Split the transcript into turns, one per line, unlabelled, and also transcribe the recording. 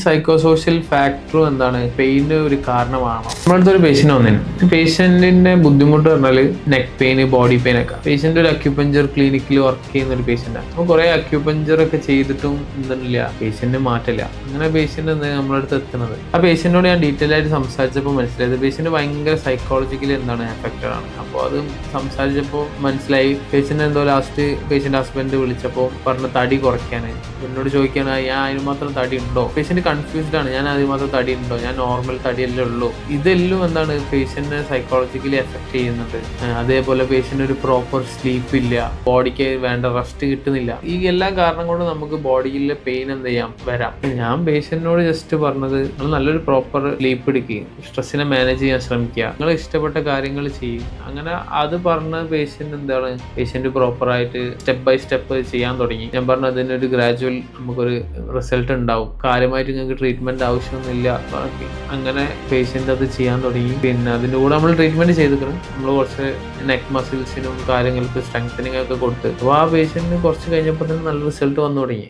Psycho social ഫാക്ടറും എന്താണ് pain ഒരു കാരണമാണോ? നമ്മളടുത്ത് ഒരു പേഷ്യന്റ് വന്നിന്. പേഷ്യന്റിന്റെ ബുദ്ധിമുട്ട് പറഞ്ഞാല് നെക്ക് പെയിൻ, ബോഡി പെയിൻ ഒക്കെ. പേഷ്യന്റ് ഒരു അക്യുപഞ്ചർ ക്ലിനിക്കിൽ വർക്ക് ചെയ്യുന്ന ഒരു പേഷ്യന്റാണ്. അപ്പോൾ കുറെ അക്യുപഞ്ചർ ഒക്കെ ചെയ്തിട്ടും എന്തില്ല, പേഷ്യന്റ് മാറ്റില്ല. അങ്ങനെ പേഷ്യന്റ് നമ്മളടുത്ത് എത്തുന്നത്. ആ പേഷ്യന്റിനോട് ഞാൻ ഡീറ്റെയിൽ ആയിട്ട് സംസാരിച്ചപ്പോൾ മനസ്സിലായത് പേഷ്യന്റ് ഭയങ്കര സൈക്കോളജിക്കലി എന്താണ് എഫക്റ്റഡ് ആണ്. അപ്പോൾ അത് സംസാരിച്ചപ്പോൾ മനസ്സിലായി. പേഷ്യന്റ് എന്തോ ലാസ്റ്റ് പേഷ്യന്റ് ഹസ്ബൻഡ് വിളിച്ചപ്പോൾ പറഞ്ഞ തടി കുറയ്ക്കാൻ എന്നോട് ചോദിക്കാൻ, ഞാൻ അതിന് മാത്രം തടി ഉണ്ടോ? പേഷ്യന്റ് കൺഫ്യൂസ്ഡ് ആണ്. ഞാൻ അതിന് മാത്രം തടി ഉണ്ടോ? ഞാൻ നോർമൽ തടിയല്ലേ ഉള്ളൂ. ഇതെല്ലാം എന്താണ് പേഷ്യന്റിനെ സൈക്കോളജിക്കലി എഫക്ട് ചെയ്യുന്നുണ്ട്. അതേപോലെ പേഷ്യന്റ് ഒരു പ്രോപ്പർ സ്ലീപ്പ് ഇല്ല, ബോഡിക്ക് വേണ്ട റെസ്റ്റ് കിട്ടുന്നില്ല. ഈ എല്ലാ കാരണം കൊണ്ട് നമുക്ക് ബോഡിയിലെ പെയിൻ എന്ത് ചെയ്യാം വരാം. ഞാൻ പേഷ്യന്റിനോട് ജസ്റ്റ് പറഞ്ഞത്, നിങ്ങൾ നല്ലൊരു പ്രോപ്പർ സ്ലീപ്പ് എടുക്കുക, സ്ട്രെസ്സിനെ മാനേജ് ചെയ്യാൻ ശ്രമിക്കുക, നിങ്ങൾ ഇഷ്ടപ്പെട്ട കാര്യങ്ങൾ ചെയ്യും. അങ്ങനെ അത് പറഞ്ഞ പേഷ്യന്റ് എന്താണ്, പേഷ്യന്റ് പ്രോപ്പറായിട്ട് സ്റ്റെപ്പ് ബൈ സ്റ്റെപ്പ് ചെയ്യാൻ തുടങ്ങി. ഞാൻ പറഞ്ഞു അതിനൊരു ഗ്രാജുവൽ നമുക്കൊരു റിസൾട്ട് ഉണ്ടാവും, കാര്യമായിട്ട് നിങ്ങൾക്ക് ട്രീറ്റ്മെന്റ് ആവശ്യമൊന്നുമില്ല. അങ്ങനെ പേഷ്യന്റ് അത് ചെയ്യാൻ തുടങ്ങി. പിന്നെ അതിൻ്റെ കൂടെ നമ്മൾ ട്രീറ്റ്മെന്റ് ചെയ്തിരിക്കണം. നമ്മൾ കുറച്ച് നെക്ക് മസിൽസിനും കാര്യങ്ങൾക്ക് സ്ട്രെങ്തനിങ് ഒക്കെ കൊടുത്ത്. അപ്പോൾ ആ പേഷ്യന്റിന് കുറച്ച് കഴിഞ്ഞപ്പോൾ തന്നെ നല്ല റിസൾട്ട് വന്നു തുടങ്ങി.